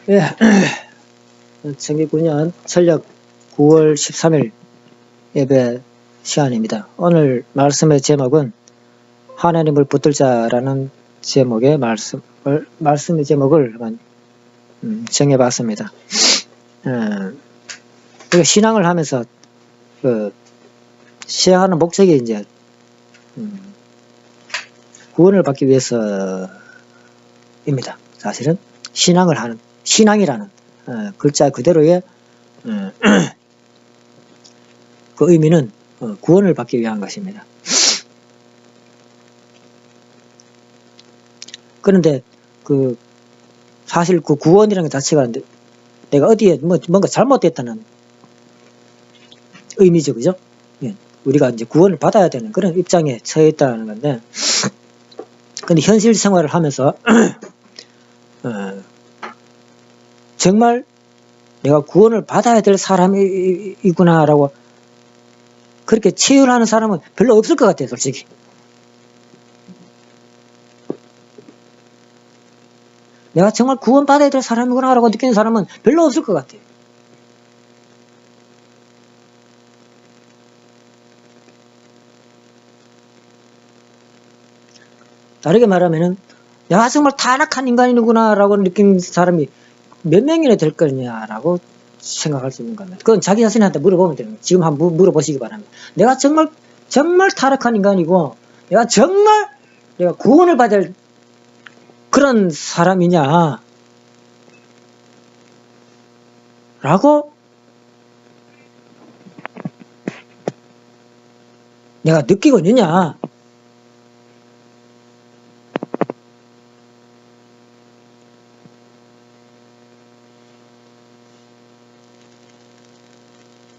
예, 2009년 철력 9월 13일 예배 시간입니다. 오늘 말씀의 제목은 하나님을 붙들자라는 제목의 말씀의 제목을 정해봤습니다. 신앙을 하면서 시행하는 목적이 이제 구원을 받기 위해서입니다. 사실은 신앙이라는 글자 그대로의 그 의미는 구원을 받기 위한 것입니다. 그런데 사실 그 구원이라는 것 자체가 내가 어디에 뭔가 잘못됐다는 의미죠, 그죠? 예, 우리가 이제 구원을 받아야 되는 그런 입장에 처해 있다는 건데, 근데 현실 생활을 하면서 정말 내가 구원을 받아야 될 사람이구나라고 그렇게 체휼하는 사람은 별로 없을 것 같아요, 솔직히. 내가 정말 구원받아야 될 사람이구나라고 느끼는 사람은 별로 없을 것 같아요. 다르게 말하면은 내가 정말 타락한 인간이구나라고 느낀 사람이 몇 명이나 될 거냐라고 생각할 수 있는 겁니다. 그건 자기 자신한테 물어보면 되는 거예요. 지금 한번 물어보시기 바랍니다. 내가 정말 타락한 인간이고 내가 구원을 받을 그런 사람이냐 라고 내가 느끼고 있느냐.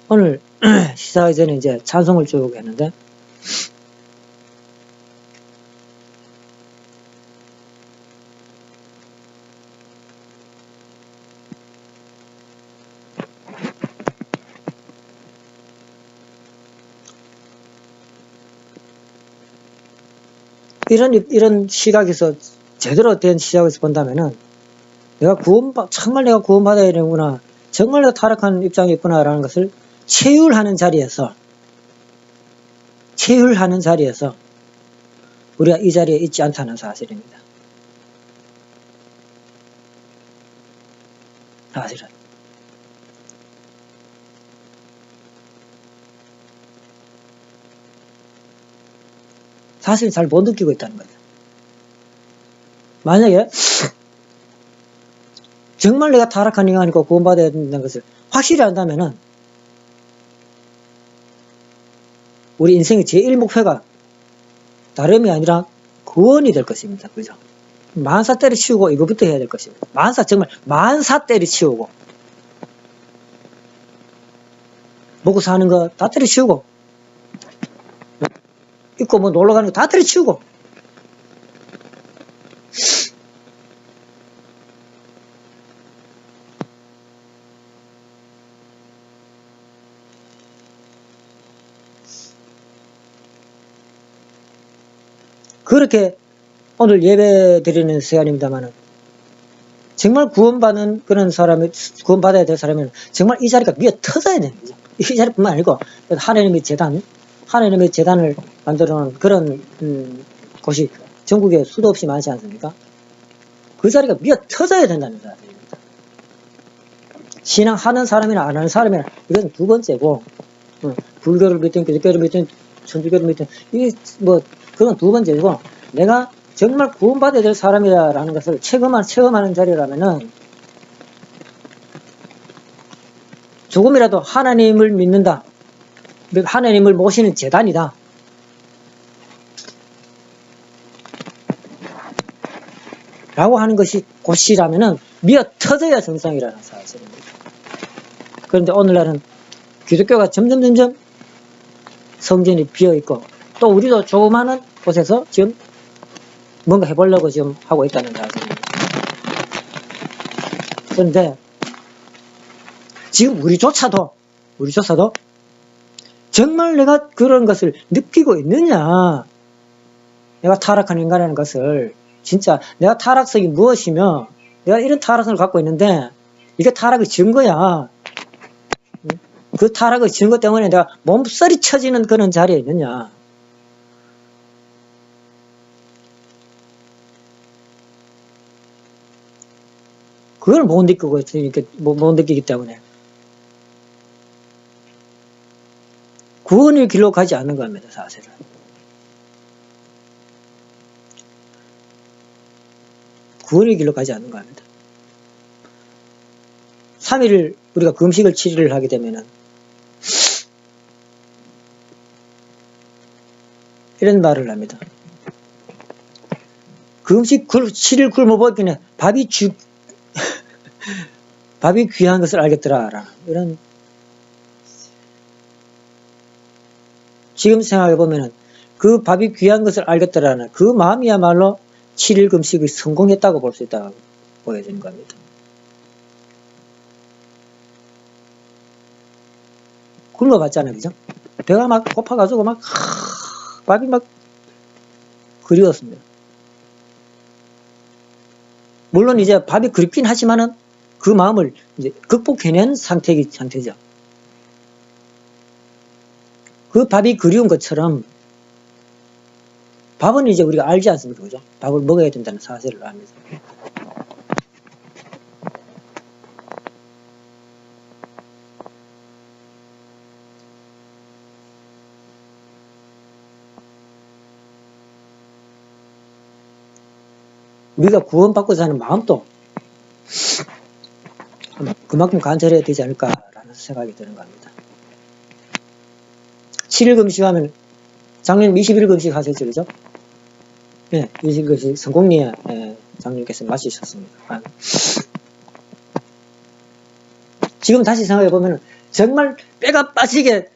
오늘 시작하기 전에 이제 찬송을 쭉 했는데, 이런 시각에서 제대로 된 시각에서 본다면은 정말 내가 구원받아야 되는구나, 정말 내가 타락한 입장이 있구나라는 것을 체휼하는 자리에서 우리가 이 자리에 있지 않다는 사실입니다. 사실은. 사실 잘 못 느끼고 있다는 거죠. 만약에 정말 내가 타락한 인간이고 구원받아야 된다는 것을 확실히 안다면은 우리 인생의 제1목표가 다름이 아니라 구원이 될 것입니다. 그죠? 만사 때려치우고 이거부터 해야 될 것입니다. 정말 만사 때려치우고 먹고 사는 거 다 때려치우고 있고 뭐 놀러 가는 거 다 때려치우고 그렇게 오늘 예배 드리는 시간입니다만은 정말 구원받는 그런 구원받아야 될 사람은 정말 이 자리가 미어 터져야 되는 거죠. 이 자리뿐만 아니고 하나님의 재단을 만들어 놓은 그런 곳이 전국에 수도 없이 많지 않습니까? 그 자리가 미어 터져야 된다는 사실입니다. 신앙하는 사람이나 안 하는 사람이나 이건 두 번째고, 불교를 믿든 기독교를 믿든 천주교를 믿든 그건 두 번째고, 내가 정말 구원받아야 될 사람이라는 것을 체험하는 자리라면은 조금이라도 하나님을 믿는다, 하나님을 모시는 재단이다, 라고 하는 것이 곳이라면은 미어 터져야 정상이라는 사실입니다. 그런데 오늘날은 기독교가 점점 성전이 비어있고, 또 우리도 조그마한 곳에서 지금 뭔가 해보려고 지금 하고 있다는 사실입니다. 그런데 지금 우리조차도 정말 내가 그런 것을 느끼고 있느냐, 내가 타락한 인간이라는 것을, 진짜 내가 타락성이 무엇이며 내가 이런 타락을 갖고 있는데 이게 타락의 증거야. 그 타락의 증거 때문에 내가 몸서리 쳐지는 그런 자리에 있느냐. 그걸 못 느끼고 이렇게 못 느끼기 때문에 구원의 길로 가지 않는 겁니다. 사실은. 구원의 길로 가지 않는 겁니다. 3일 우리가 금식을 7일을 하게 되면은 이런 말을 합니다. 금식 7일 굶어보기는 밥이 귀한 것을 알겠더라. 이런, 지금 생각해보면은 그 밥이 귀한 것을 알겠더라는 그 마음이야말로 7일 금식이 성공했다고 볼 수 있다고 보여지는 겁니다. 굶어봤잖아요. 그죠? 배가 막 고파가지고 밥이 막 그리웠습니다. 물론 이제 밥이 그립긴 하지만은 그 마음을 이제 극복해낸 상태죠. 그 밥이 그리운 것처럼 밥은 이제 우리가 알지 않습니까? 그죠? 밥을 먹어야 된다는 사실을 압니다. 우리가 구원받고 사는 마음도 그만큼 간절해야 되지 않을까라는 생각이 드는 겁니다. 7일 금식하면 작년 20일 금식 하셨죠, 그죠? 네, 20일 금식 성공리에 장님께서 마치셨습니다. 지금 다시 생각해보면 정말 뼈가 빠지게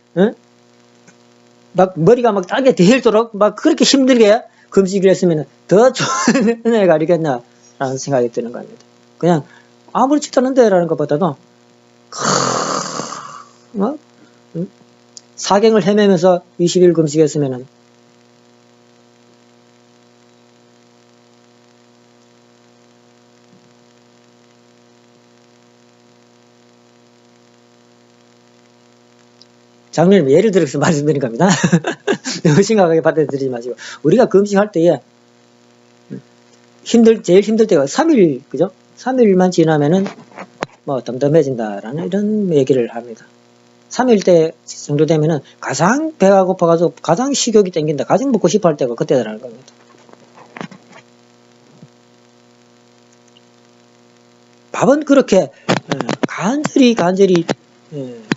막 머리가 막 땅에 대일도록 막 그렇게 힘들게 금식을 했으면 더 좋은 은혜가 아니겠나라는 생각이 드는 겁니다. 그냥 아무렇지도 않은데 라는 것보다도 사경을 헤매면서 20일 금식했으면은 장로님 예를 들어서 말씀드린 겁니다. 너무 심각하게 받아들이지 마시고 우리가 금식할 때에 제일 힘들 때가 3일 그죠? 3일만 지나면은 뭐 덤덤해진다라는 이런 얘기를 합니다. 3일 때 정도 되면은 가장 배가 고파가지고 가장 식욕이 땡긴다, 가장 먹고 싶어 할 때가 그때라는 겁니다. 밥은 그렇게 간절히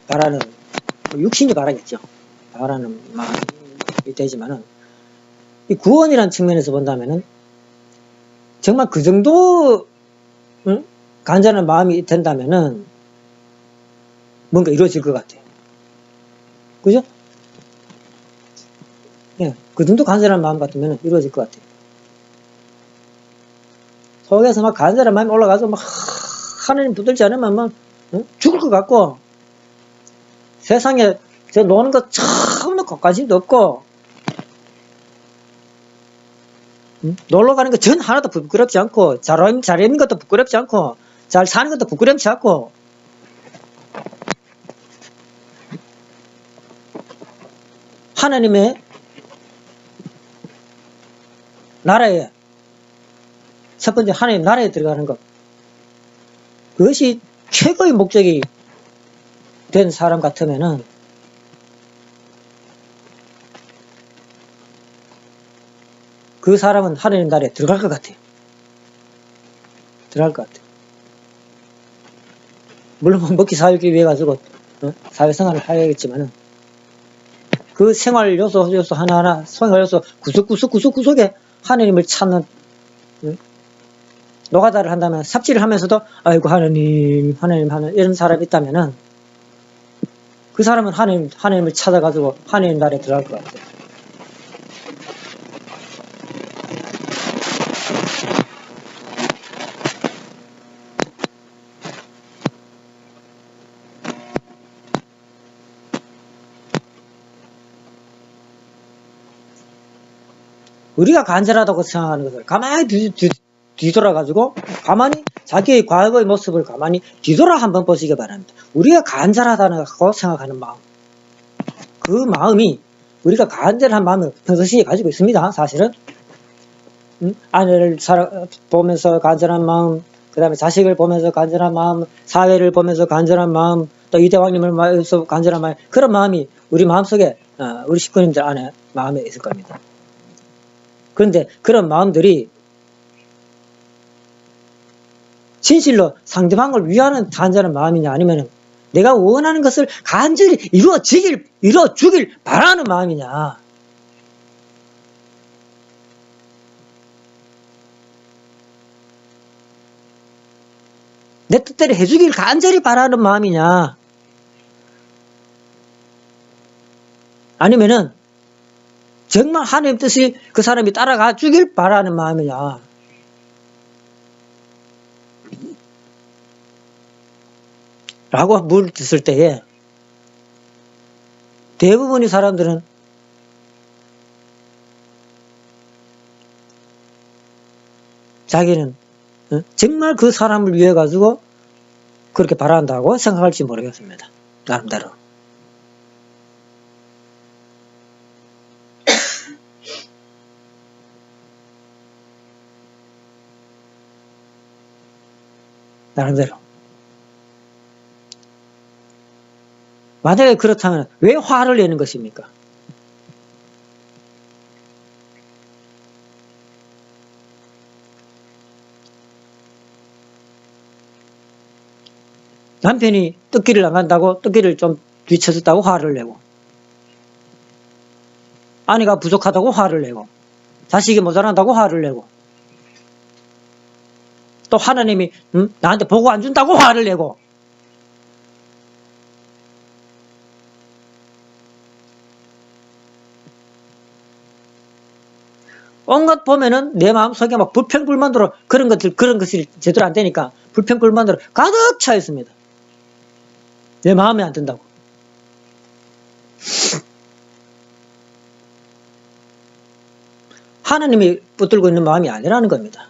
바라는, 육신이 바라겠죠. 바라는 마음이 되지만은 이 구원이라는 측면에서 본다면은 정말 그 정도 간절한 마음이 된다면은 뭔가 이루어질 것 같아요. 그죠? 예, 그 정도 간절한 마음 같으면 이루어질 것 같아요. 속에서 막 간절한 마음이 올라가서 막 하나님 붙들지 않으면 막 죽을 것 같고 세상에 저 노는 거 처음부터 관심도 없고 놀러 가는 거 전 하나도 부끄럽지 않고 잘 있는 것도 부끄럽지 않고 잘 사는 것도 부끄럽지 않고 하나님의 나라에 첫 번째 하나님 나라에 들어가는 것, 그것이 최고의 목적이 된 사람 같으면은 그 사람은 하나님 나라에 들어갈 것 같아요. 들어갈 것 같아요. 물론 먹기 살기 위해 가지고 사회생활을 해야겠지만은 그 생활 요소 하나하나, 생활 요소 구석구석에 하나님을 찾는 노가다를 한다면 삽질을 하면서도 아이고 하나님 이런 사람이 있다면은 그 사람은 하나님을 찾아가지고 하나님 나라에 들어갈 것 같아요. 우리가 간절하다고 생각하는 것을 가만히 뒤돌아가지고 가만히 자기의 과거의 모습을 가만히 뒤돌아 한번 보시기 바랍니다. 우리가 간절하다고 생각하는 마음, 그 마음이 우리가 간절한 마음을 평상시에 가지고 있습니다. 사실은 아내를 보면서 간절한 마음, 그 다음에 자식을 보면서 간절한 마음, 사회를 보면서 간절한 마음, 또 이대왕님을 보면서 간절한 마음, 그런 마음이 우리 마음속에 우리 식구님들 안에 마음에 있을 겁니다. 그런데 그런 마음들이 진실로 상대방을 위하는 간절한 마음이냐, 아니면 내가 원하는 것을 간절히 이루어주길 바라는 마음이냐. 내 뜻대로 해주길 간절히 바라는 마음이냐, 아니면은 정말 하나님 뜻이 그 사람이 따라가 주길 바라는 마음이냐. 라고 물었을 때에 대부분의 사람들은 자기는 정말 그 사람을 위해 가지고 그렇게 바란다고 생각할지 모르겠습니다. 나름대로. 나름대로. 만약에 그렇다면 왜 화를 내는 것입니까? 남편이 뜻길을 안 간다고 뜻길을 좀 뒤쳐졌다고 화를 내고, 아내가 부족하다고 화를 내고, 자식이 모자란다고 화를 내고, 또 하나님이 나한테 보고 안 준다고 화를 내고, 온갖 보면은 내 마음속에 막 불평불만으로 그런 것이 제대로 안 되니까 불평불만으로 가득 차 있습니다. 내 마음에 안 든다고. 하나님이 붙들고 있는 마음이 아니라는 겁니다.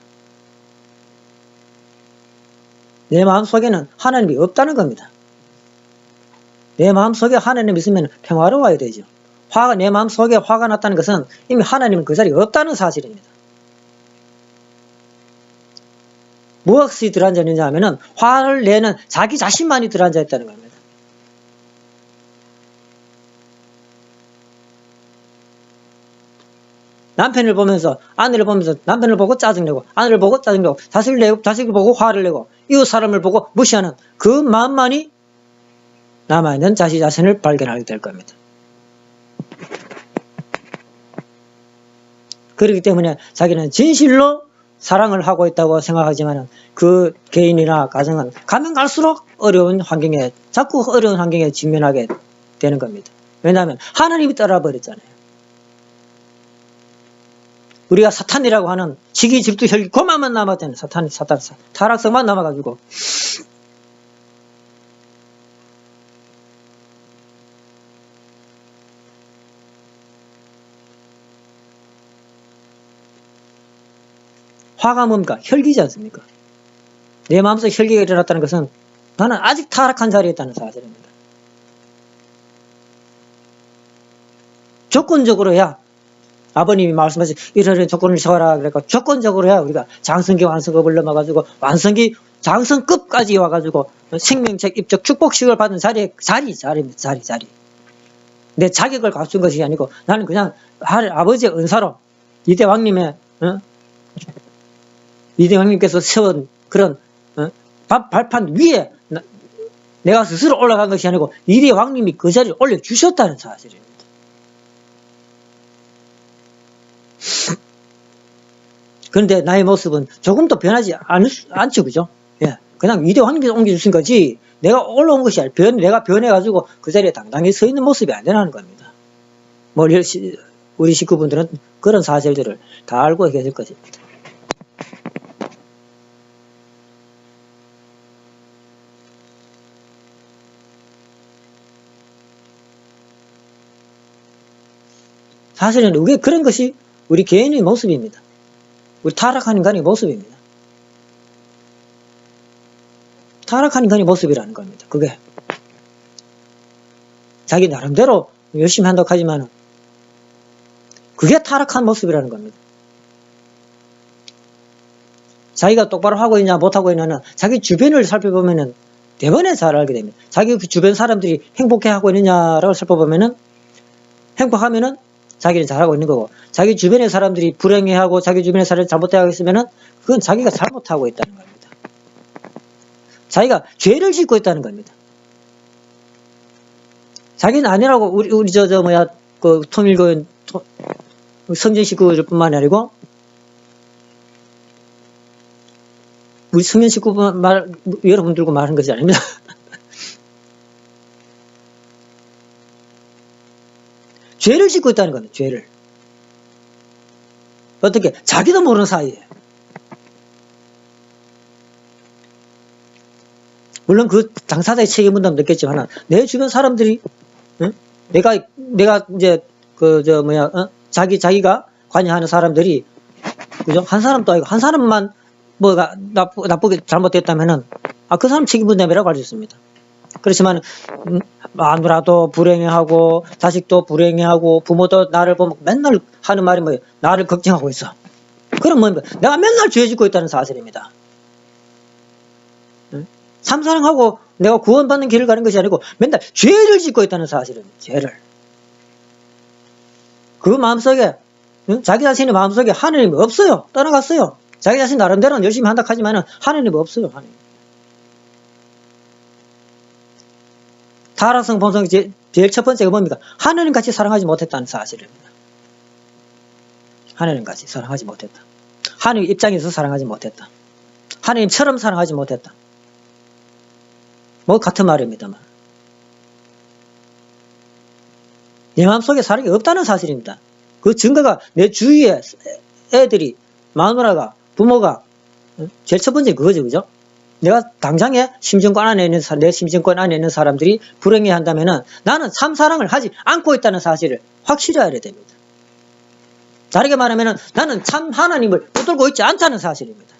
내 마음속에는 하나님이 없다는 겁니다. 내 마음속에 하나님이 있으면 평화로워야 되죠. 내 마음속에 화가 났다는 것은 이미 하나님은 그 자리에 없다는 사실입니다. 무엇이 들어앉아 있느냐 하면은 화를 내는 자기 자신만이 들어앉아 있다는 겁니다. 남편을 보면서, 아내를 보면서 남편을 보고 짜증내고, 아내를 보고 짜증내고, 자식을 보고 화를 내고, 이웃 사람을 보고 무시하는 그 마음만이 남아있는 자기 자신을 발견하게 될 겁니다. 그렇기 때문에 자기는 진실로 사랑을 하고 있다고 생각하지만 그 개인이나 가정은 가면 갈수록 자꾸 어려운 환경에 직면하게 되는 겁니다. 왜냐하면 하나님이 떠나버렸잖아요. 우리가 사탄이라고 하는 시기, 질투, 혈기, 고만만 남았잖아요. 타락성만 남아가지고. 화가 뭡니까? 혈기지 않습니까? 내 마음속에 혈기가 일어났다는 것은 나는 아직 타락한 자리에 있다는 사실입니다. 조건적으로 해야, 아버님이 말씀하신 이러한 조건을 세워라 그러니까 조건적으로 해야 우리가 장성기 완성급을 넘어가지고 장성급까지 와가지고 생명책 입적 축복식을 받는 자리입니다. 내 자격을 갖춘 것이 아니고 나는 그냥 아버지의 은사로 이대왕님께서 세운 그런 발판 위에 내가 스스로 올라간 것이 아니고 이대왕님이 그 자리를 올려주셨다는 사실입니다. 그런데 나의 모습은 조금도 변하지 않죠, 그죠? 예, 그냥 이대왕님께서 옮겨주신 거지 내가 올라온 것이 아니라 내가 변해가지고 그 자리에 당당히 서 있는 모습이 아니라는 겁니다. 우리 식구분들은 그런 사실들을 다 알고 계실 것입니다. 사실은 그런 것이 우리 개인의 모습입니다. 우리 타락한 인간의 모습입니다. 타락한 인간의 모습이라는 겁니다. 그게 자기 나름대로 열심히 한다고 하지만 그게 타락한 모습이라는 겁니다. 자기가 똑바로 하고 있냐 못하고 있냐는 자기 주변을 살펴보면은 대번에 잘 알게 됩니다. 자기 그 주변 사람들이 행복해하고 있느냐라고 살펴보면은 행복하면은 자기는 잘하고 있는 거고, 자기 주변의 사람들이 불행해하고 자기 주변의 사람이 잘못하고 있으면은 그건 자기가 잘못하고 있다는 겁니다. 자기가 죄를 짓고 있다는 겁니다. 자기는 아니라고 우리 그 통일교인 성전 식구들뿐만 아니고 우리 성전 식구뿐만 여러분들과 말하는 것이 아닙니다. 죄를 짓고 있다는 겁니다. 죄를. 어떻게? 자기도 모르는 사이에. 물론 그 당사자의 책임 분담 느꼈지만 내 주변 사람들이 응? 내가 이제 자기가 관여하는 사람들이 그죠? 한 사람도 아니고 한 사람만 뭐가 나쁘게 잘못됐다면은 그 사람 책임 분담이라고 할 수 있습니다. 그렇지만 마누라도 불행해하고 자식도 불행해하고 부모도 나를 보면 맨날 하는 말이 뭐예요? 나를 걱정하고 있어. 그럼 뭡니까? 내가 맨날 죄 짓고 있다는 사실입니다. 참사랑하고 내가 구원받는 길을 가는 것이 아니고 맨날 죄를 짓고 있다는 사실입니다. 죄를. 그 마음속에 자기 자신의 마음속에 하나님이 없어요. 떠나갔어요. 자기 자신 나름대로는 열심히 한다 하지만 하나님이 없어요. 하나님. 타락성 본성 제일 첫 번째가 뭡니까? 하나님같이 사랑하지 못했다는 사실입니다. 하나님같이 사랑하지 못했다. 하나님 입장에서 사랑하지 못했다. 하나님처럼 사랑하지 못했다. 뭐 같은 말입니다만. 내 마음속에 사랑이 없다는 사실입니다. 그 증거가 내 주위에 애들이, 마누라가, 부모가 제일 첫 번째 그거죠. 그죠? 내가 당장에 심정권 안에 있는 내 심정권 안에 있는 사람들이 불행해 한다면은 나는 참사랑을 하지 않고 있다는 사실을 확실히 알아야 됩니다. 다르게 말하면은 나는 참 하나님을 붙들고 있지 않다는 사실입니다.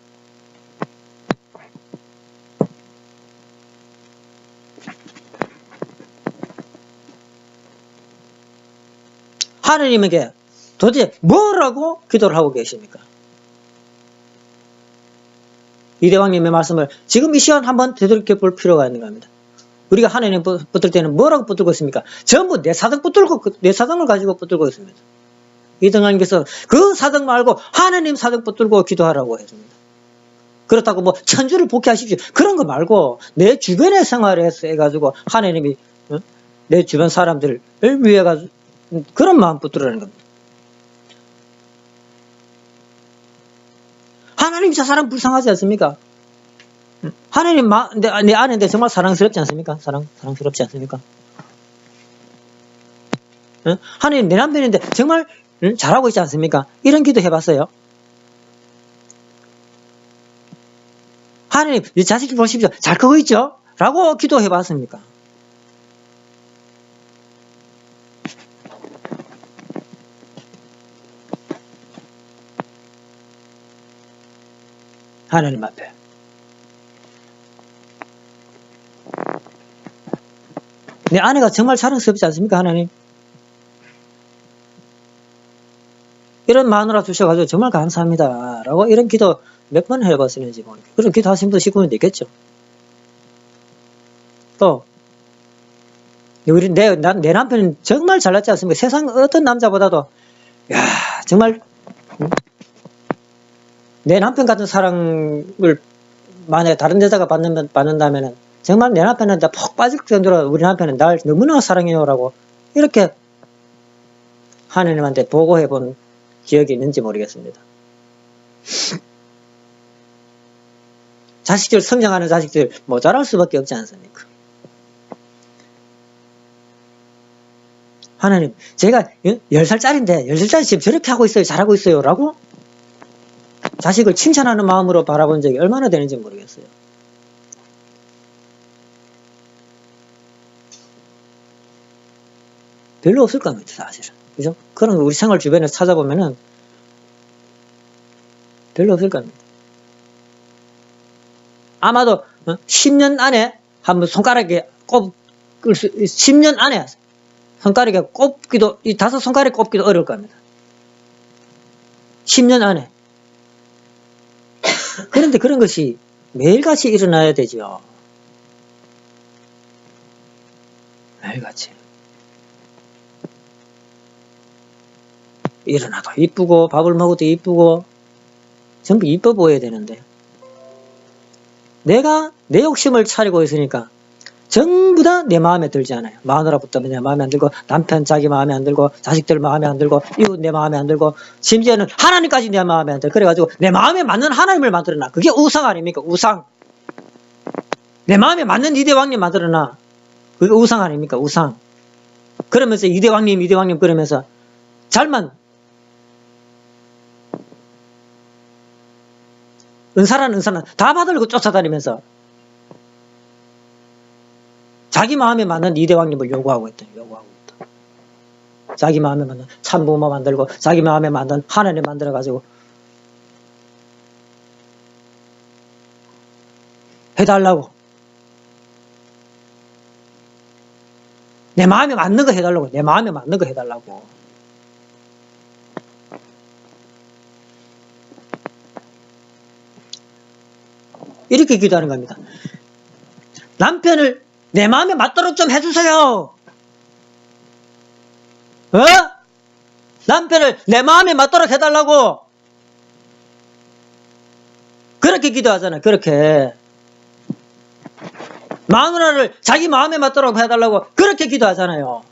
하나님에게 도대체 뭐라고 기도를 하고 계십니까? 이대왕님의 말씀을 지금 이 시간 한번 되돌이켜 볼 필요가 있는 겁니다. 우리가 하나님 붙들 때는 뭐라고 붙들고 있습니까? 전부 내 사정 붙들고, 내 사정을 가지고 붙들고 있습니다. 이대왕님께서 그 사정 말고 하나님 사정 붙들고 기도하라고 했습니다. 그렇다고 뭐 천주를 복귀하십시오. 그런 거 말고 내 주변의 생활에 해가지고 하나님이 내 주변 사람들을 위해 가지고 그런 마음 붙들으라는 겁니다. 하나님 저 사람 불쌍하지 않습니까? 하나님 내 아내인데 정말 사랑스럽지 않습니까? 사랑스럽지 않습니까? 하나님 내 남편인데 정말 잘하고 있지 않습니까? 이런 기도 해봤어요. 하나님 이 자식 보십시오. 잘 크고 있죠? 라고 기도해봤습니까? 하나님 앞에. 내 아내가 정말 자랑스럽지 않습니까? 하나님. 이런 마누라 주셔가지고 정말 감사합니다. 라고 이런 기도 몇 번 해봤었는지 모르겠어요. 그런 기도 하신 분 식구는 있겠죠. 또 내 남편은 정말 잘났지 않습니까? 세상 어떤 남자보다도 야 정말 내 남편 같은 사랑을 만약에 다른 여자가 받는다면 정말 내 남편은 푹 빠질 정도로 우리 남편은 날 너무나 사랑해요라고 이렇게 하나님한테 보고해 본 기억이 있는지 모르겠습니다. 자식들, 성장하는 자식들 모자랄 수밖에 없지 않습니까? 하나님, 제가 10살짜리인데 10살짜리 지금 저렇게 하고 있어요. 잘하고 있어요. 라고 자식을 칭찬하는 마음으로 바라본 적이 얼마나 되는지 모르겠어요. 별로 없을 겁니다, 사실은. 그죠? 그런 우리 생활 주변에서 찾아보면은 별로 없을 겁니다. 아마도 10년 안에 한번 손가락에 꼽을 수, 10년 안에 손가락에 꼽기도, 이 5손가락에 꼽기도 어려울 겁니다. 10년 안에. 그런데 그런 것이 매일같이 일어나야 되죠. 매일같이. 일어나도 이쁘고 밥을 먹어도 이쁘고 전부 이뻐 보여야 되는데 내가 내 욕심을 차리고 있으니까 전부 다 내 마음에 들지 않아요. 마누라부터 내 마음에 안 들고 남편 자기 마음에 안 들고 자식들 마음에 안 들고 이웃 내 마음에 안 들고 심지어는 하나님까지 내 마음에 안 들고 그래가지고 내 마음에 맞는 하나님을 만들어놔. 그게 우상 아닙니까? 우상. 내 마음에 맞는 이대왕님 만들어놔. 그게 우상 아닙니까? 우상. 그러면서 이대왕님 그러면서 잘만 은사란 다 받으려고 쫓아다니면서 자기 마음에 맞는 이대왕님을 요구하고 있다. 자기 마음에 맞는 참부모 만들고 자기 마음에 맞는 하나님 만들어가지고 해달라고. 내 마음에 맞는 거 해달라고. 내 마음에 맞는 거 해달라고. 이렇게 기도하는 겁니다. 남편을 내 마음에 맞도록 좀 해주세요. 남편을 내 마음에 맞도록 해달라고. 그렇게 기도하잖아요. 그렇게. 마누라를 자기 마음에 맞도록 해달라고 그렇게 기도하잖아요.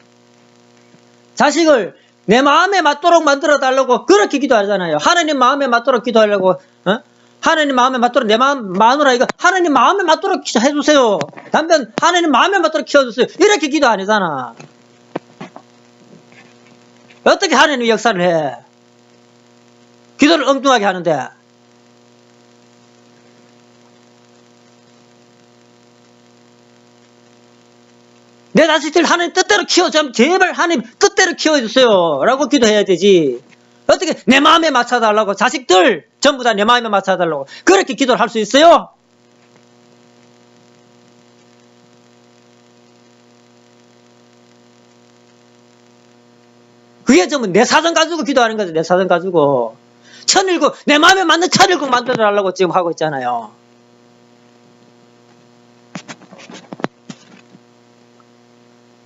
자식을 내 마음에 맞도록 만들어 달라고 그렇게 기도하잖아요. 하나님 마음에 맞도록 기도하려고. 하나님 마음에 맞도록 내 마누라 이거 하나님 마음에 맞도록 해주세요. 남편 하나님 마음에 맞도록 키워주세요. 이렇게 기도 안 하잖아. 어떻게 하나님 역사를 해? 기도를 엉뚱하게 하는데. 내 자식들 하나님 뜻대로 키워줘. 제발 하나님 뜻대로 키워주세요. 라고 기도해야 되지. 어떻게 내 마음에 맞춰달라고. 자식들 전부 다 내 마음에 맞춰달라고. 그렇게 기도를 할 수 있어요? 그게 전부 내 사정 가지고 기도하는 거죠. 내 사정 가지고. 천일국, 내 마음에 맞는 천일국 만들어달라고 지금 하고 있잖아요.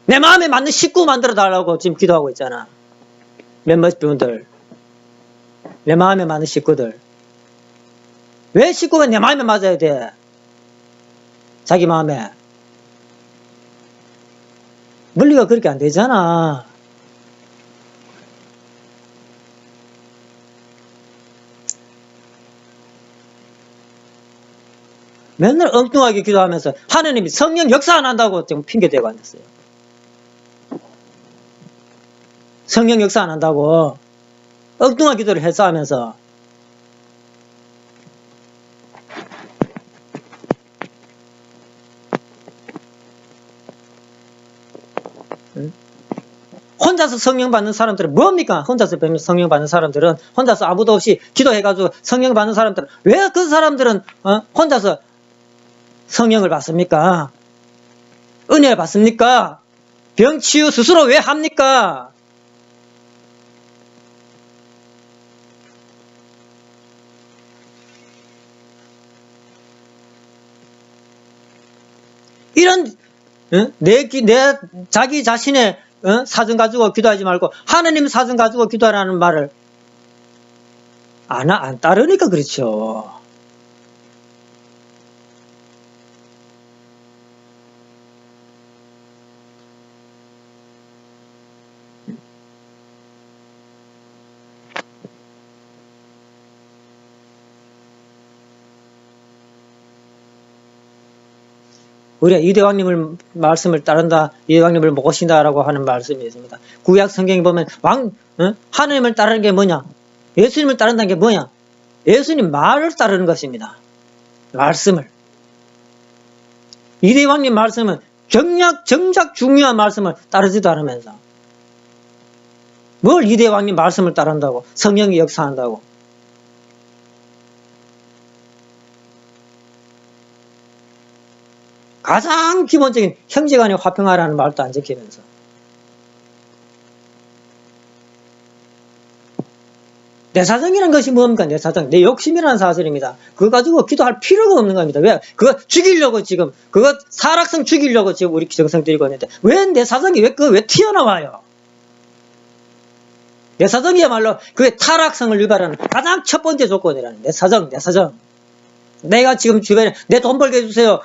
내 마음에 맞는 식구 만들어달라고 지금 기도하고 있잖아. 몇몇 분들. 내 마음에 맞는 식구들. 왜 식구가 내 마음에 맞아야 돼? 자기 마음에. 물리가 그렇게 안 되잖아. 맨날 엉뚱하게 기도하면서 하나님이 성령 역사 안 한다고 지금 핑계대고 앉았어요. 성령 역사 안 한다고 엉뚱한 기도를 해서 하면서 혼자서 성령 받는 사람들은 뭡니까? 혼자서 성령 받는 사람들은 혼자서 아무도 없이 기도해가지고 성령 받는 사람들은 왜 그 사람들은 혼자서 성령을 받습니까? 은혜를 받습니까? 병치유 스스로 왜 합니까? 이런 내 자기 자신의 사정 가지고 기도하지 말고 하나님 사정 가지고 기도하라는 말을 안 따르니까 그렇죠. 우리가 이대왕님을 말씀을 따른다, 이대왕님을 모신다라고 하는 말씀이 있습니다. 구약 성경에 보면 하나님을 따르는 게 뭐냐? 예수님을 따른다는 게 뭐냐? 예수님 말을 따르는 것입니다. 말씀을. 이대왕님 말씀은 정작 중요한 말씀을 따르지도 않으면서 뭘 이대왕님 말씀을 따른다고? 성령이 역사한다고? 가장 기본적인 형제간의 화평하라는 말도 안 지키면서. 내 사정이라는 것이 뭡니까? 내 사정. 내 욕심이라는 사실입니다. 그거 가지고 기도할 필요가 없는 겁니다. 왜? 그거 죽이려고 지금, 그거 사락성 죽이려고 지금 우리 정성 들이고 있는데, 왜 내 사정이 왜 튀어나와요? 내 사정이야말로 그의 타락성을 유발하는 가장 첫 번째 조건이라는 내 사정. 내가 지금 주변에 내 돈 벌게 해주세요.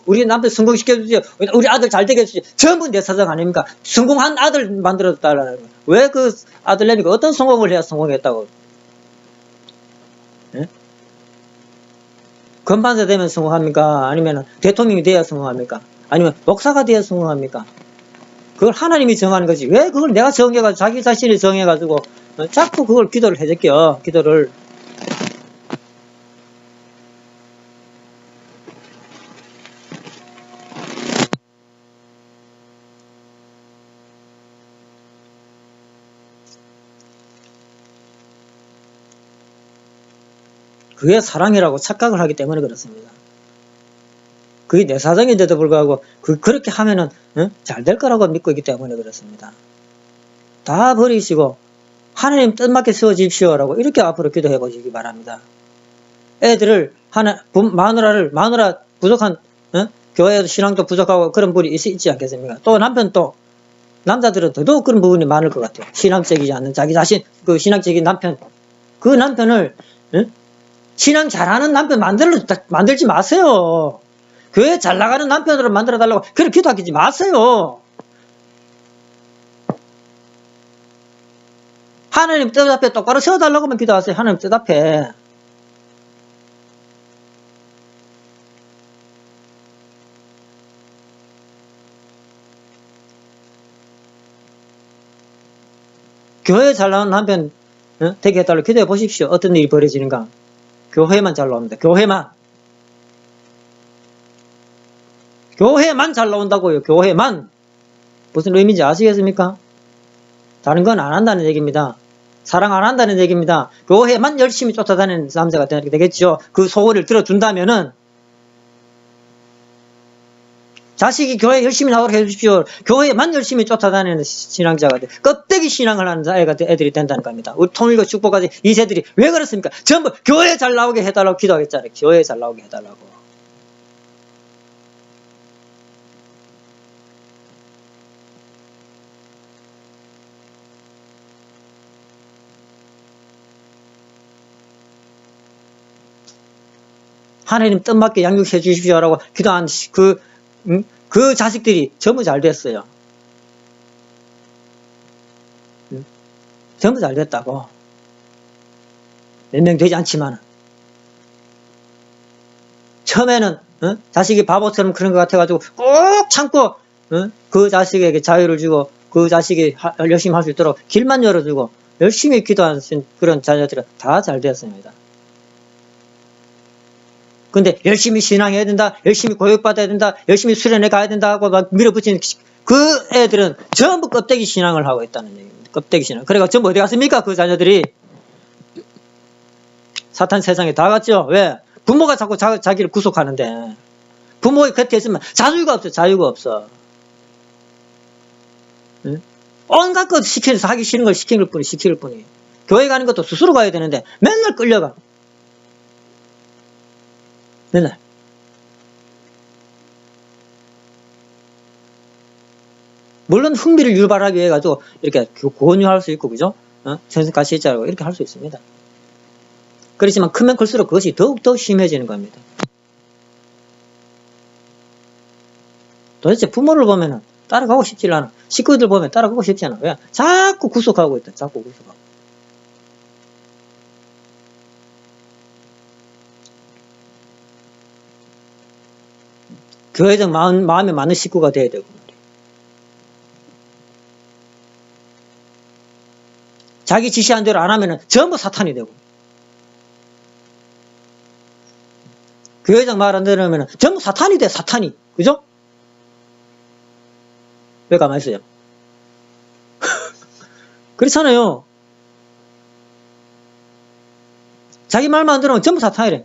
우리 남편 성공시켜 주세요. 우리 아들 잘 되게 해주세요. 전부 내 사정 아닙니까? 성공한 아들 만들어 달라는 거예요. 왜 그 아들내미가 어떤 성공을 해야 성공했다고? 예? 건반사 되면 성공합니까? 아니면 대통령이 돼야 성공합니까? 아니면 목사가 돼야 성공합니까? 그걸 하나님이 정하는 거지. 왜 그걸 내가 정해가지고 자기 자신이 정해가지고 자꾸 그걸 기도를 해제껴. 기도를. 그게 사랑이라고 착각을 하기 때문에 그렇습니다. 그게 내 사정인데도 불구하고 그렇게 하면은 잘 될 거라고 믿고 있기 때문에 그렇습니다. 다 버리시고 하나님 뜻맞게 세워주십시오라고 이렇게 앞으로 기도해 보시기 바랍니다. 애들을 마누라 부족한 교회에도 신앙도 부족하고 그런 분이 있지 않겠습니까? 또 남자들은 더더욱 그런 부분이 많을 것 같아요. 신앙적이지 않는 자기 자신, 그 신앙적인 남편, 그 남편을 신앙 잘하는 남편 만들지 마세요. 교회 잘 나가는 남편으로 만들어 달라고 그렇게 기도하지 마세요. 하나님 뜻 앞에 똑바로 세워달라고만 기도하세요. 하나님 뜻 앞에. 교회 잘 나가는 남편 되게 해달라고 기도해 보십시오. 어떤 일이 벌어지는가. 교회만 잘 나옵니다. 교회만 잘 나온다고요. 교회만. 무슨 의미인지 아시겠습니까? 다른 건 안 한다는 얘기입니다. 사랑 안 한다는 얘기입니다. 교회만 열심히 쫓아다니는 남자가 되겠죠. 그 소원을 들어준다면은 자식이 교회 열심히 나가도록 해주십시오. 교회만 열심히 쫓아다니는 신앙자가 돼. 껍데기 신앙을 하는 애들이 된다는 겁니다. 우리 통일과 축복까지 이 세들이 왜 그렇습니까? 전부 교회 잘 나오게 해달라고 기도하겠잖아요. 교회 잘 나오게 해달라고. 하나님 뜻맞게 양육해 주십시오라고 기도한 그 자식들이 전부 잘 됐어요. 전부 잘 됐다고. 몇 명 되지 않지만 처음에는 자식이 바보처럼 그런 것 같아가지고 꼭 참고 그 자식에게 자유를 주고 그 자식이 열심히 할 수 있도록 길만 열어주고 열심히 기도하는 그런 자녀들은 다 잘 되었습니다. 근데 열심히 신앙해야 된다, 열심히 교육받아야 된다, 열심히 수련회 가야 된다 하고 막 밀어붙이는 그 애들은 전부 껍데기 신앙을 하고 있다는 얘기입니다. 껍데기 신앙. 그래가 전부 어디 갔습니까? 그 자녀들이. 사탄 세상에 다 갔죠. 왜? 부모가 자꾸 자기를 구속하는데. 부모의 곁에 있으면 자유가 없어. 자유가 없어. 응? 온갖 것 시켜서 하기 싫은 걸 시킬 뿐이. 교회 가는 것도 스스로 가야 되는데 맨날 끌려가. 맨날. 물론 흥미를 유발하기 위해 가지고 이렇게 권유할 수 있고, 그죠? 전승가시 있자고 이렇게 할 수 있습니다. 그렇지만 크면 클수록 그것이 더욱더 심해지는 겁니다. 도대체 부모를 보면은 따라가고 싶지 않아. 식구들 보면 따라가고 싶지 않아. 왜? 자꾸 구속하고 있다. 자꾸 구속하고. 교회적 마음에 맞는 식구가 돼야 되고. 자기 지시한 대로 안 하면은 전부 사탄이 되고. 교회장 말 안 들으면은 전부 사탄이 돼, 사탄이. 그죠? 왜 가만히 있어요? 그렇잖아요. 자기 말만 안 들으면 전부 사탄이래.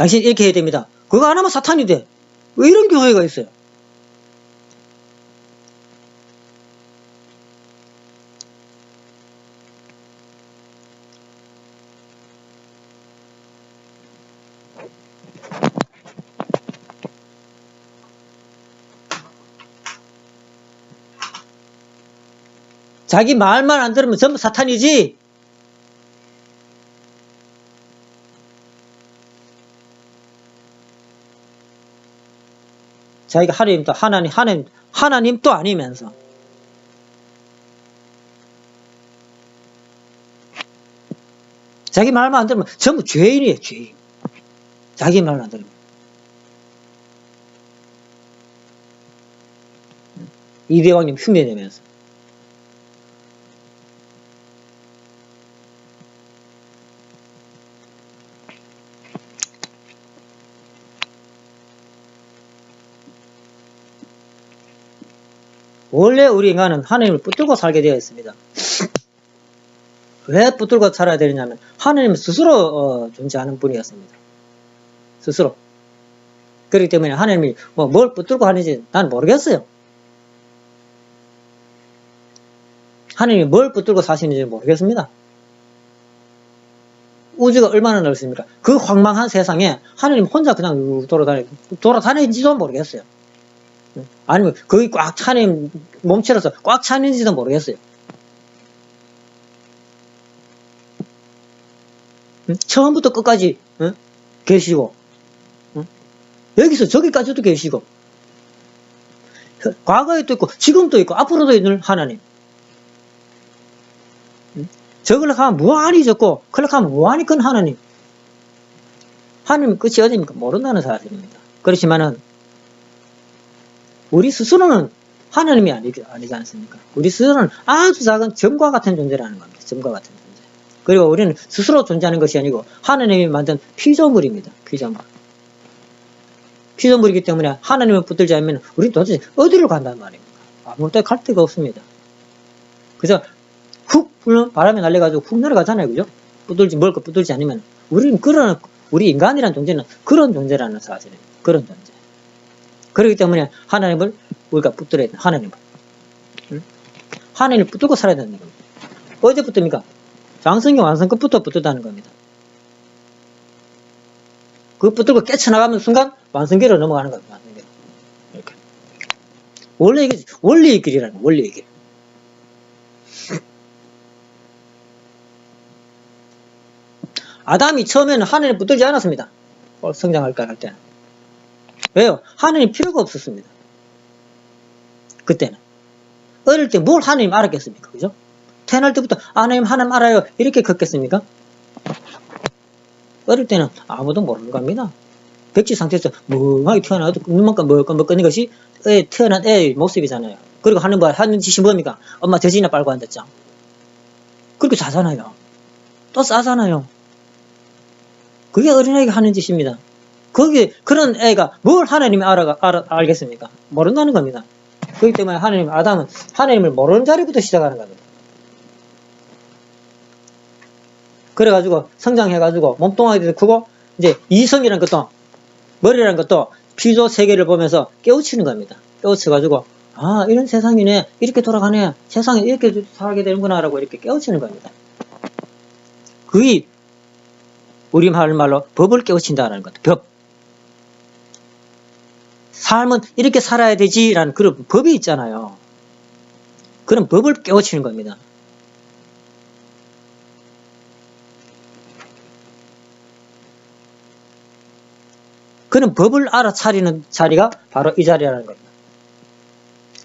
당신 이렇게 해야 됩니다. 그거 안 하면 사탄이 돼. 왜 이런 교회가 있어요? 자기 말만 안 들으면 전부 사탄이지. 자기가 하나님도 하나님도 아니면서 자기 말만 안 들으면 전부 죄인이에요. 죄인. 자기 말만 안 들으면. 이대왕님 흉내내면서 원래 우리 인간은 하나님을 붙들고 살게 되어 있습니다. 왜 붙들고 살아야 되느냐면 하나님 스스로 존재하는 분이었습니다. 스스로. 그렇기 때문에 하나님이 뭘 붙들고 하는지 난 모르겠어요. 하나님이 뭘 붙들고 사시는지 모르겠습니다. 우주가 얼마나 넓습니까? 그 황망한 세상에 하나님 혼자 그냥 돌아다니는지도 모르겠어요. 아니면 거기 꽉 차는 몸체로서 꽉 차는지도 모르겠어요. 처음부터 끝까지 계시고 여기서 저기까지도 계시고 과거에도 있고 지금도 있고 앞으로도 있는 하나님. 저걸 하면 무한히 적고 그렇게 하면 무한히 큰 하나님. 하나님 끝이 어디입니까? 모른다는 사실입니다. 그렇지만은 우리 스스로는 하나님이 아니지 않습니까? 우리 스스로는 아주 작은 점과 같은 존재라는 겁니다. 점과 같은 존재. 그리고 우리는 스스로 존재하는 것이 아니고 하나님이 만든 피조물입니다. 피조물. 피조물이기 때문에 하나님을 붙들지 않으면 우리는 도대체 어디로 간단 말입니까? 아무 데 갈 데가 없습니다. 그래서 훅 바람이 날려가지고 훅 내려가잖아요. 그죠? 먹을 거 붙들지 않으면 우리 인간이라는 존재는 그런 존재라는 사실입니다. 그런 존재. 그렇기 때문에 하나님을 우리가 붙들어야 돼. 하나님을 붙들고 살아야 되는 겁니다. 어제부터입니까? 장성경 완성급부터 붙들다는 겁니다. 그 붙들고 깨쳐나가는 순간 완성계로 넘어가는 겁니다. 완성계로. 이렇게. 원리의 길이라는 거예요. 원리의 길. 아담이 처음에는 하나님을 붙들지 않았습니다. 성장할까 할 때는. 왜요? 하나님 필요가 없었습니다. 그때는. 어릴 때 뭘 하나님 알았겠습니까? 그죠? 태어날 때부터 하나님 알아요. 이렇게 컸겠습니까? 어릴 때는 아무도 모르는 겁니다. 백지 상태에서 멍하게 태어나도 눈만큼 먹거는 것이 태어난 애의 모습이잖아요. 그리고 하는 짓이 뭡니까? 엄마 돼지나 빨고 앉았죠. 그렇게 자잖아요. 또 싸잖아요. 그게 어린아이가 하는 짓입니다. 그런 애가 뭘 하나님이 알겠습니까? 모른다는 겁니다. 그렇기 때문에 아담은 하나님을 모르는 자리부터 시작하는 겁니다. 그래가지고 성장해가지고 몸뚱아리도 더 크고 이제 이성이라는 것도 머리라는 것도 피조 세계를 보면서 깨우치는 겁니다. 깨우쳐가지고 이런 세상이네, 이렇게 돌아가네, 세상에 이렇게 살게 되는구나 라고 이렇게 깨우치는 겁니다. 그게 우리 말로 법을 깨우친다라는 것. 법. 삶은 이렇게 살아야 되지라는 그런 법이 있잖아요. 그런 법을 깨우치는 겁니다. 그런 법을 알아차리는 자리가 바로 이 자리라는 겁니다.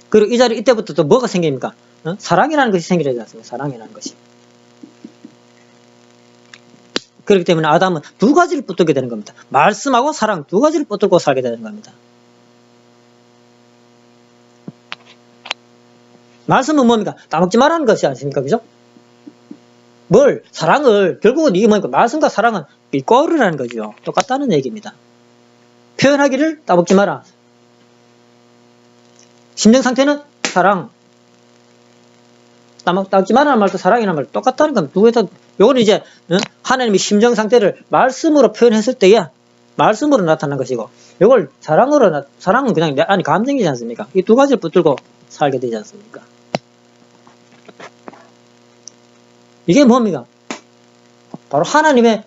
그리고 이 자리 이때부터 또 뭐가 생깁니까? 사랑이라는 것이 생기지 않습니까? 사랑이라는 것이. 그렇기 때문에 아담은 두 가지를 붙들게 되는 겁니다. 말씀하고 사랑 두 가지를 붙들고 살게 되는 겁니다. 말씀은 뭡니까? 따먹지 말라는 것이 아닙니까? 그죠? 사랑을, 결국은 이게 뭡니까? 말씀과 사랑은 이꼬르라는 거죠. 똑같다는 얘기입니다. 표현하기를 따먹지 마라. 심정 상태는 사랑. 따먹지 마라는 말도 사랑이라는 말도 똑같다는 겁니다. 요거는 이제 하나님이 심정 상태를 말씀으로 표현했을 때야 말씀으로 나타난 것이고, 이걸 사랑은 그냥 내 안에 감정이지 않습니까? 이 두 가지를 붙들고 살게 되지 않습니까? 이게 뭡니까? 바로 하나님의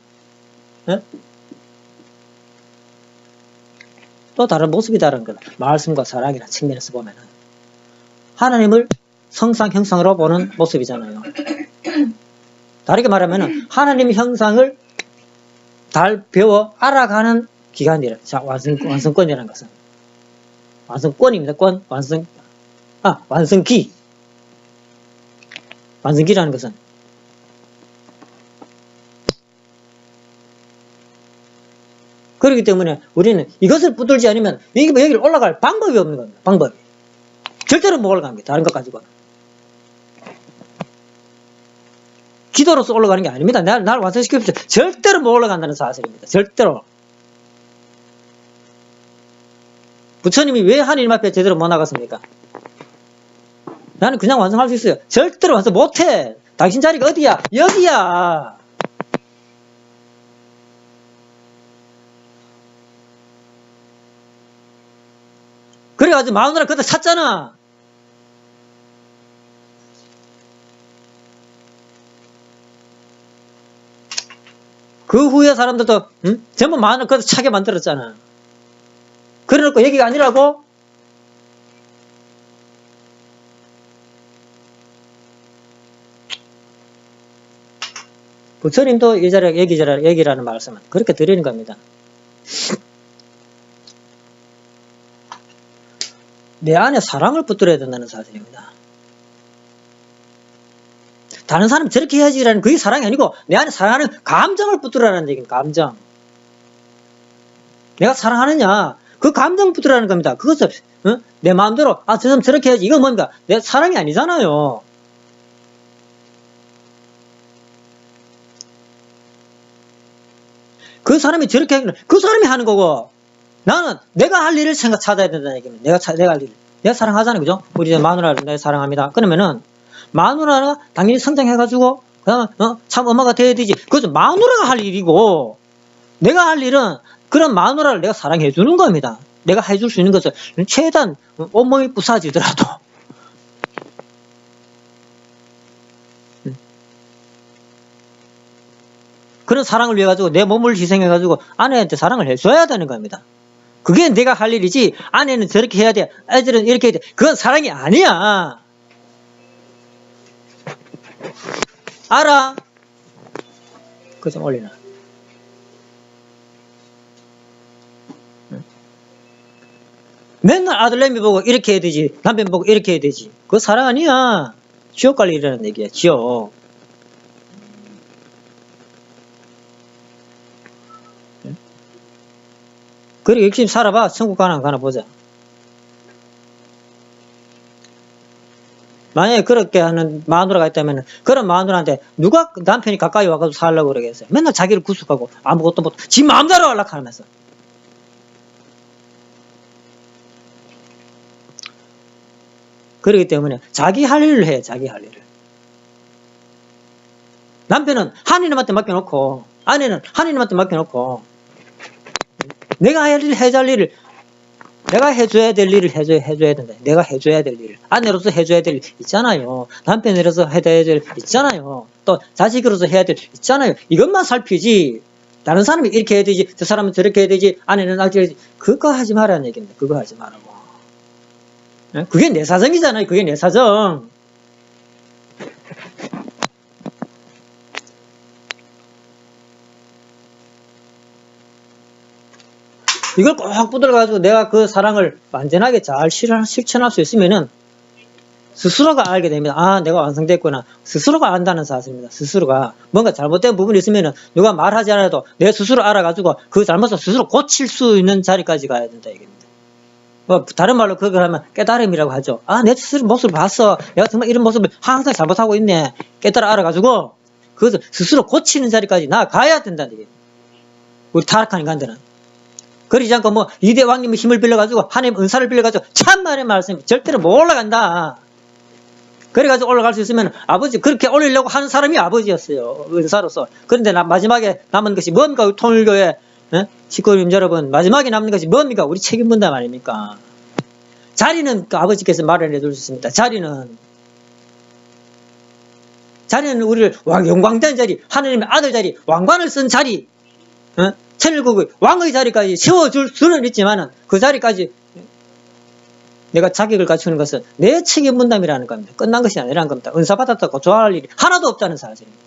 또 다른 모습이다라는 거다. 말씀과 사랑이라는 측면에서 보면은 하나님을 성상 형상으로 보는 모습이잖아요. 다르게 말하면은 하나님 형상을 잘 배워 알아가는 기간이라. 자, 완성권이라는 것은 완성권입니다. 완성기. 완성기라는 것은 그렇기 때문에 우리는 이것을 붙들지 않으면 여기를 올라갈 방법이 없는 겁니다. 방법이. 절대로 못 올라갑니다. 다른 것 가지고는. 기도로서 올라가는 게 아닙니다. 날 완성시켜주세요. 절대로 못 올라간다는 사실입니다. 절대로. 부처님이 왜 하나님 앞에 제대로 못 나갔습니까? 나는 그냥 완성할 수 있어요. 절대로 완성 못해. 당신 자리가 어디야? 여기야. 그래가지고 마누라 그때 샀잖아. 그 후에 사람들도 전부 마누라 그때 차게 만들었잖아. 그래놓고 얘기가 아니라고? 부처님도 이 자리에 얘기라는 말씀은 그렇게 드리는 겁니다. 내 안에 사랑을 붙들어야 된다는 사실입니다. 다른 사람이 저렇게 해야지라는 그게 사랑이 아니고 내 안에 사랑하는 감정을 붙들어라는 얘기입니다. 감정. 내가 사랑하느냐 그 감정 붙들어라는 겁니다. 그것을 내 마음대로 저 사람 저렇게 해야지 이건 뭡니까? 내 사랑이 아니잖아요. 그 사람이 저렇게 하기는 그 사람이 하는 거고 나는 내가 할 일을 찾아야 된다는 얘기입니다. 내가 할 일. 내가 사랑하잖아요. 그죠? 우리 마누라를 내가 사랑합니다. 그러면은 마누라가 당연히 성장해가지고 그다음에 참 엄마가 돼야 되지. 그것은 마누라가 할 일이고 내가 할 일은 그런 마누라를 내가 사랑해 주는 겁니다. 내가 해줄 수 있는 것을 최대한 온몸이 부사지더라도 그런 사랑을 위해 가지고 내 몸을 희생해 가지고 아내한테 사랑을 해줘야 되는 겁니다. 그게 내가 할 일이지. 아내는 저렇게 해야 돼. 애들은 이렇게 해야 돼. 그건 사랑이 아니야. 알아? 그거 좀 올리나. 맨날 아들내미 보고 이렇게 해야 되지. 남편 보고 이렇게 해야 되지. 그거 사랑 아니야. 지옥 갈 일이라는 얘기야. 지옥. 그리고 열심히 살아봐. 천국 가나 안 가나 보자. 만약에 그렇게 하는 마누라가 있다면 그런 마누라한테 누가 남편이 가까이 와가지고 살려고 그러겠어요. 맨날 자기를 구속하고 아무것도 못 지 마음대로 하려고 하면서. 그렇기 때문에 자기 할 일을 해. 자기 할 일을. 남편은 하느님한테 맡겨놓고 아내는 하느님한테 맡겨놓고 내가 해야 할 일을 내가 해줘야 될 일을 해줘야 된다. 내가 해줘야 될 일을 아내로서 해줘야 될 일 있잖아요. 남편으로서 해야 될 일 있잖아요. 또 자식으로서 해야 될 일 있잖아요. 이것만 살피지 다른 사람이 이렇게 해야 되지 저 사람은 저렇게 해야 되지 아내는 어떻게 해야 되지 그거 하지 말라는 얘기입니다. 그거 하지 말라고. 그게 내 사정이잖아요. 그게 내 사정. 이걸 꼭 붙들어가지고 내가 그 사랑을 완전하게 잘 실천할 수 있으면은 스스로가 알게 됩니다. 내가 완성됐구나. 스스로가 안다는 사실입니다. 스스로가 뭔가 잘못된 부분이 있으면은 누가 말하지 않아도 내 스스로 알아가지고 그 잘못을 스스로 고칠 수 있는 자리까지 가야 된다 얘기입니다. 다른 말로 그걸 하면 깨달음이라고 하죠. 내 스스로 모습을 봤어. 내가 정말 이런 모습을 항상 잘못하고 있네. 깨달아 알아가지고 그것을 스스로 고치는 자리까지 나가야 된다는 얘기예요. 우리 타락한 인간들은. 그러지 않고 이대왕님의 힘을 빌려가지고 하나님 은사를 빌려가지고 참말의 말씀 절대로 못 올라간다. 그래가지고 올라갈 수 있으면 아버지 그렇게 올리려고 하는 사람이 아버지였어요. 은사로서. 그런데 마지막에 남은 것이 뭡니까? 통일교회 식구님 여러분, 마지막에 남는 것이 뭡니까? 우리 책임 분담 아닙니까? 자리는 그 아버지께서 마련해 주셨습니다. 자리는 우리를 영광된 자리, 하나님의 아들 자리, 왕관을 쓴 자리, 천일국의 왕의 자리까지 세워줄 수는 있지만은 그 자리까지 내가 자격을 갖추는 것은 내 책임 분담이라는 겁니다. 끝난 것이 아니라는 겁니다. 은사 받았다고 좋아할 일이 하나도 없다는 사실입니다.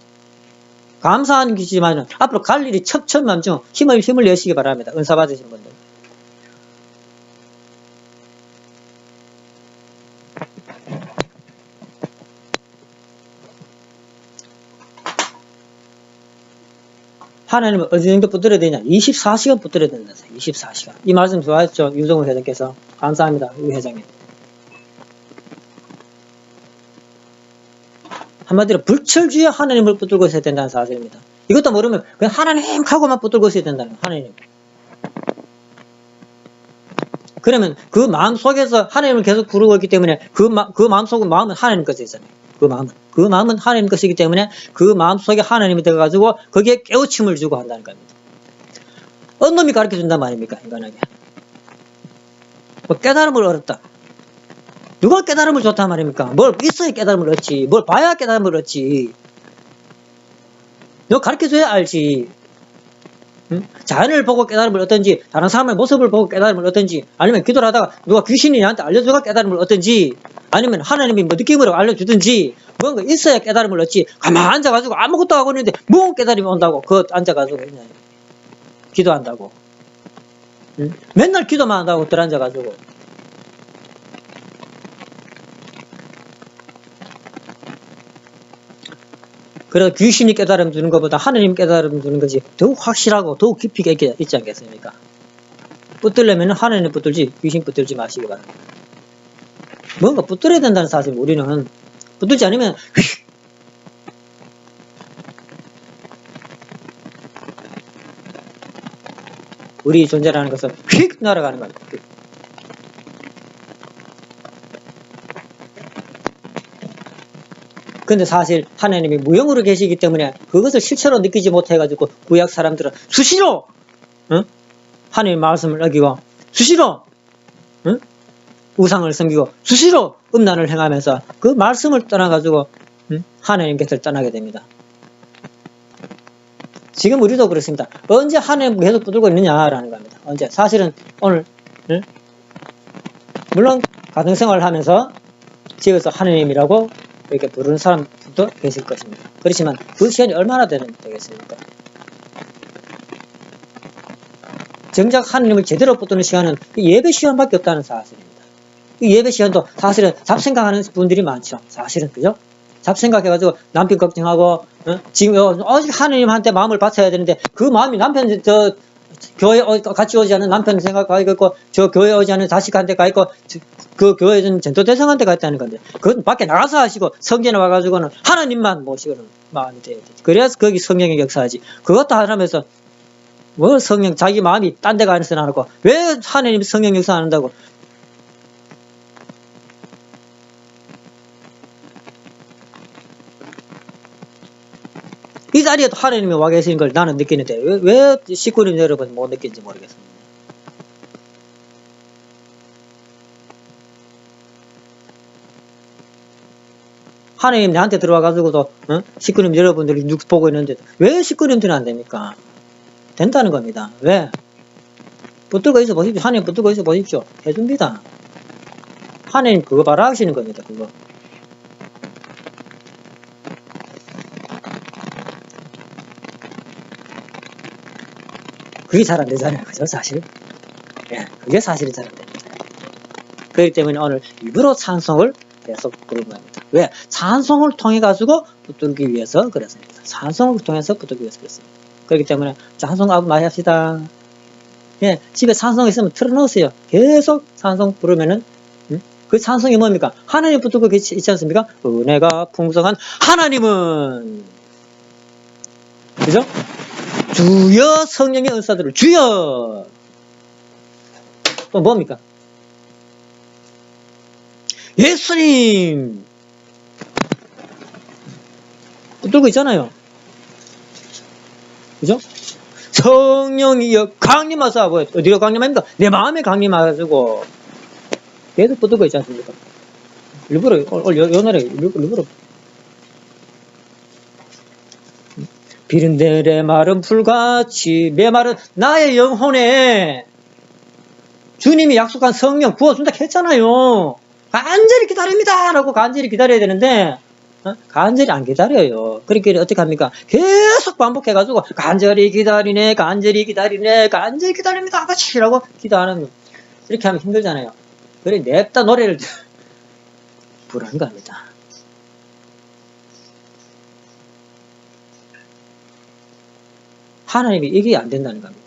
감사한 것이지만은 앞으로 갈 일이 첩첩남중 힘을 내시기 바랍니다. 은사 받으신 분들. 하나님은 어느 정도 붙들어야 되냐? 24시간 붙들어야 된다. 24시간. 이 말씀 좋아했죠? 유정우 회장께서. 감사합니다. 유 회장님. 한마디로 불철주의 하나님을 붙들고 있어야 된다는 사실입니다. 이것도 모르면 그냥 하나님 하고만 붙들고 있어야 된다는 거예요. 하나님. 그러면 그 마음 속에서 하나님을 계속 부르고 있기 때문에 그 마음 속은 마음은 하나님 것이 있잖아요. 그 마음은 하나님 것이기 때문에 그 마음 속에 하나님이 들어가지고 거기에 깨우침을 주고 한다는 겁니다. 어느 놈이 가르쳐 준단 말입니까? 인간에게. 뭐 깨달음을 얻었다. 누가 깨달음을 줬단 말입니까? 뭘 있어야 깨달음을 얻지. 뭘 봐야 깨달음을 얻지. 너 가르쳐줘야 알지. 응? 자연을 보고 깨달음을 얻든지, 다른 사람의 모습을 보고 깨달음을 얻든지, 아니면 기도를 하다가 누가 귀신이 나한테 알려줘가 깨달음을 얻든지, 아니면 하나님이 뭐 느낌으로 알려주든지, 뭔가 있어야 깨달음을 얻지. 가만 앉아가지고 아무것도 하고 있는데 뭐 깨달음이 온다고. 그거 앉아가지고 그냥 기도한다고. 응? 맨날 기도만 한다고 들어앉아가지고. 그래서 귀신이 깨달음 주는 것보다 하나님 깨달음 주는 것이 더욱 확실하고 더욱 깊이 있지 않겠습니까? 붙들려면 하나님 붙들지 귀신 붙들지 마시기 바랍니다. 뭔가 붙들어야 된다는 사실 우리는 붙들지 않으면 우리 존재라는 것은 휙 날아가는 겁니다. 근데 사실 하나님이 무형으로 계시기 때문에 그것을 실체로 느끼지 못해가지고 구약 사람들은 수시로 하나님의 말씀을 어기고 수시로 우상을 섬기고 수시로 음란을 행하면서 그 말씀을 떠나가지고 하나님 곁을 떠나게 됩니다. 지금 우리도 그렇습니다. 언제 하나님 계속 붙들고 있느냐라는 겁니다. 언제? 사실은 오늘 물론 가정생활을 하면서 집에서 하나님이라고 이렇게 부르는 사람도 계실 것입니다. 그렇지만 그 시간이 얼마나 되겠습니까? 정작 하나님을 제대로 붙드는 시간은 예배 시간밖에 없다는 사실입니다. 이 예배 시간도 사실은 잡생각하는 분들이 많죠. 사실은 그죠? 잡생각해가지고 남편 걱정하고 지금 오직 하나님한테 마음을 바쳐야 되는데 그 마음이 남편 교회 같이 오지 않은 남편 생각가 있고 저 교회 오지 않은 자식한테 가 있고 그 교회는 전도대상한테 가 있다는 건데 그건 밖에 나가서 하시고 성전에 와가지고는 하나님만 모시고는 마음이 돼야 돼. 그래야서 거기 성령의 역사하지. 그것도 하면서 뭐 성령 자기 마음이 딴 데 가서 안 하고 왜 하나님이 성령 역사 안 한다고. 이 자리에도 하나님이 와 계시는 걸 나는 느끼는데 왜 식구님 여러분 못 느끼는지 모르겠습니다. 하나님 나한테 들어와가지고도 식구님 여러분들이 누구 보고 있는데 왜 식구님들은 안 됩니까? 된다는 겁니다. 왜? 붙들고 있어 보십시오. 하나님 붙들고 있어 보십시오. 해줍니다. 하나님 그거 바라 하시는 겁니다. 그거. 그게 잘 안 되잖아요. 그죠? 사실. 예, 그게 사실이 잘 안 됩니다. 그렇기 때문에 오늘 일부러 찬송을 계속 부르는 겁니다. 왜? 찬송을 통해 가지고 붙들기 위해서 그렇습니다. 찬송을 통해서 붙들기 위해서 그렇습니다. 그렇기 때문에 찬송 한번 많이 합시다. 예, 집에 찬송 있으면 틀어놓으세요. 계속 찬송 부르면은 그 찬송이 뭡니까? 하나님 붙들고 있지 않습니까? 은혜가 풍성한 하나님은 그죠? 주여 성령의 은사들을 주여 또 뭡니까? 예수님 붙들고 있잖아요. 그죠? 성령이여 강림하사. 뭐 어디가 강림합니까? 내 마음에 강림하시고 계속 붙들고 있지 않습니까? 일부러 오늘 요 노래 일부러 비린들의 말은 불같이 메마른 나의 영혼에 주님이 약속한 성령 부어준다 했잖아요. 간절히 기다립니다 라고 간절히 기다려야 되는데 간절히 안 기다려요. 그렇게 어떻게 합니까? 계속 반복해가지고 간절히 기다리네 간절히 기다리네 간절히 기다립니다 아버지라고 기도하는 거. 이렇게 하면 힘들잖아요. 그래 냅다 노래를 부르는 겁니다. 하나님이 이게 안 된다는 겁니다.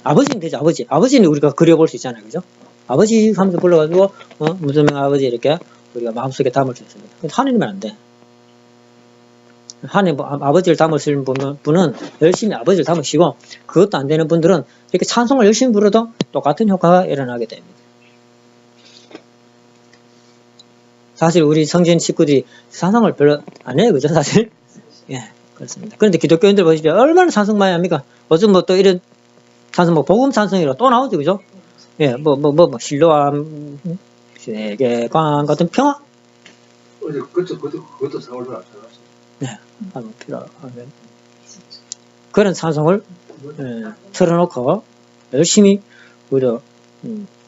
아버지는 되죠. 아버지는 우리가 그려볼 수 있잖아요. 그죠? 아버지 하면서 불러가지고 무슨 명 아버지 이렇게 우리가 마음속에 담을 수 있습니다. 근데 하나님은 안 돼. 하나님 아버지를 담으시는 분은 열심히 아버지를 담으시고 그것도 안 되는 분들은 이렇게 찬송을 열심히 부르도 똑같은 효과가 일어나게 됩니다. 사실 우리 성진 식구들이 찬송을 별로 안 해요. 그죠? 사실? 예, 그렇습니다. 그런데 기독교인들 보십시오. 얼마나 찬송 많이 합니까? 요즘 뭐 또 이런 찬송 뭐 복음 찬송이라 또 나오죠. 그죠? 예, 실로암, 세계관 같은 평화? 어제 그것도 서울로 나타났어. 네, 한번 필요하면. 그런 찬송을, 틀어놓고, 열심히, 우리가,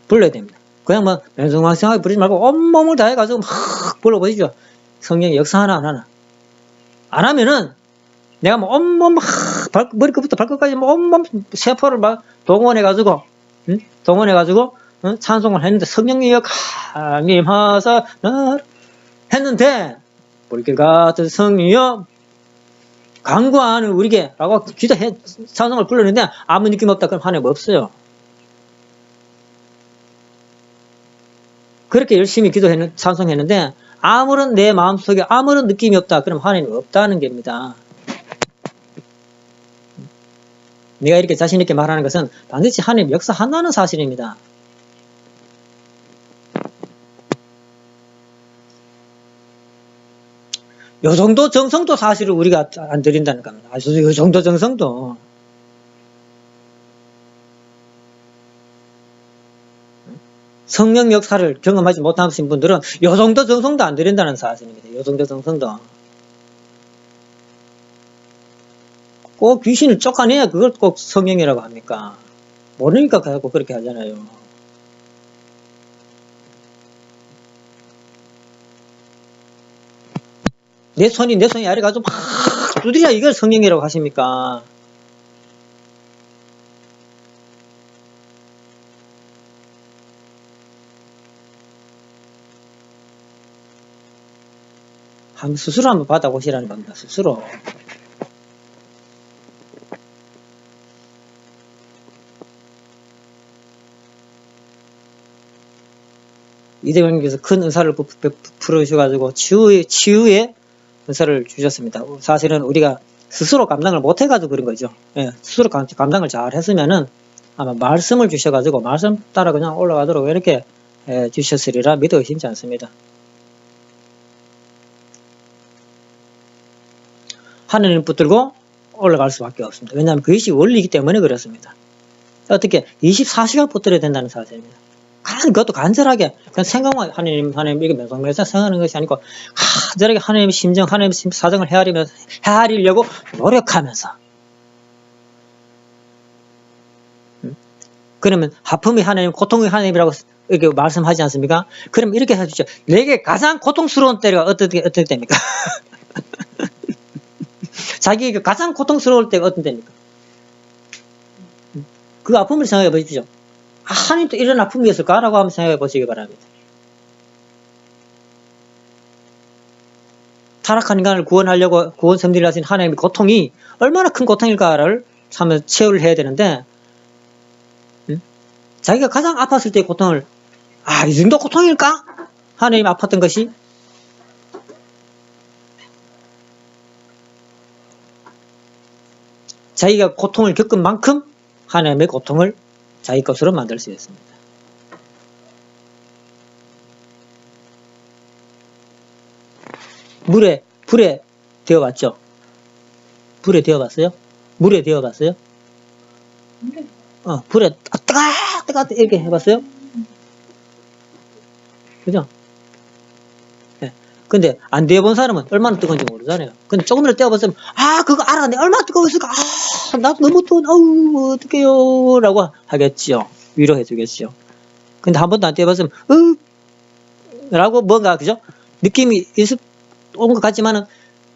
불러야 됩니다. 그냥 뭐, 맹성망성하게 부르지 말고, 온몸을 다해가지고 막 불러보시죠. 성령의 역사 하나. 안 하면은, 내가 뭐, 온몸 막, 머리끝부터 발끝까지 뭐, 온몸 세포를 막, 동원해가지고, 찬송을 했는데 성령이여 강림하사 했는데 물길 같은 성령이여 강구하는 우리에게 라고 기도해 찬송을 불렀는데 아무 느낌 없다 그럼 하나님 없어요. 그렇게 열심히 찬송했는데 아무런 내 마음속에 아무런 느낌이 없다 그럼 하나님 없다는 겁니다. 내가 이렇게 자신 있게 말하는 것은 반드시 하나님 역사한다는 사실입니다. 요 정도 정성도 사실은 우리가 안 드린다는 겁니다. 요 정도 정성도. 성령 역사를 경험하지 못하신 분들은 요 정도 정성도 안 드린다는 사실입니다. 요 정도 정성도. 꼭 귀신을 쫓아내야 그걸 꼭 성령이라고 합니까? 모르니까 꼭 그렇게 하잖아요. 내 손이 아래가지고 막 두드려야 이걸 성령이라고 하십니까? 스스로 한번 받아보시라는 겁니다. 스스로. 이대왕님께서 큰 은사를 풀어주셔가지고 치유의 은사를 주셨습니다. 사실은 우리가 스스로 감당을 못해가지고 그런 거죠. 예, 스스로 감당을 잘 했으면은 아마 말씀을 주셔가지고 말씀 따라 그냥 올라가도록 이렇게 주셨으리라 믿어 의심치 않습니다. 하나님 붙들고 올라갈 수밖에 없습니다. 왜냐하면 그것이 원리이기 때문에 그렇습니다. 어떻게 24시간 붙들어야 된다는 사실입니다. 그것도 간절하게 그냥 생각만 하나님 이게 명상에서 생각하는 것이 아니고 간절하게 하나님의 심정, 하나님의 사정을 헤아리려고 노력하면서. 그러면 하품이 하나님, 고통이 하나님이라고 이렇게 말씀하지 않습니까? 그럼 이렇게 해주죠. 내게 가장 고통스러운 때가 어떻게 됩니까? 자기에게 가장 고통스러울 때가 어떤 때입니까? 그 아픔을 생각해 보십시오. 하나님도 이런 아픔이었을까? 라고 한번 생각해 보시기 바랍니다. 타락한 인간을 구원하려고 구원 섭리를 하신 하나님의 고통이 얼마나 큰 고통일까를 참 체험을 해야 되는데, 자기가 가장 아팠을 때의 고통을, 이 정도 고통일까? 하나님 아팠던 것이. 자기가 고통을 겪은 만큼 하나님의 고통을 자기 것으로 만들 수 있습니다. 불에 되어왔죠. 불에 데워봤어요? 물에 데워봤어요? 불에 뜨거 이렇게 해봤어요? 그죠? 네. 근데 안 데워본 사람은 얼마나 뜨거운지 모르잖아요. 근데 조금이라도 데워봤으면 그거 알아. 내가 얼마나 뜨거웠을까? 나 너무 뜨거워. 아우 어떡해요 라고 하겠죠. 위로해주겠죠. 근데 한 번도 안 데워봤으면 라고 뭔가 그죠? 느낌이 온 것 같지만은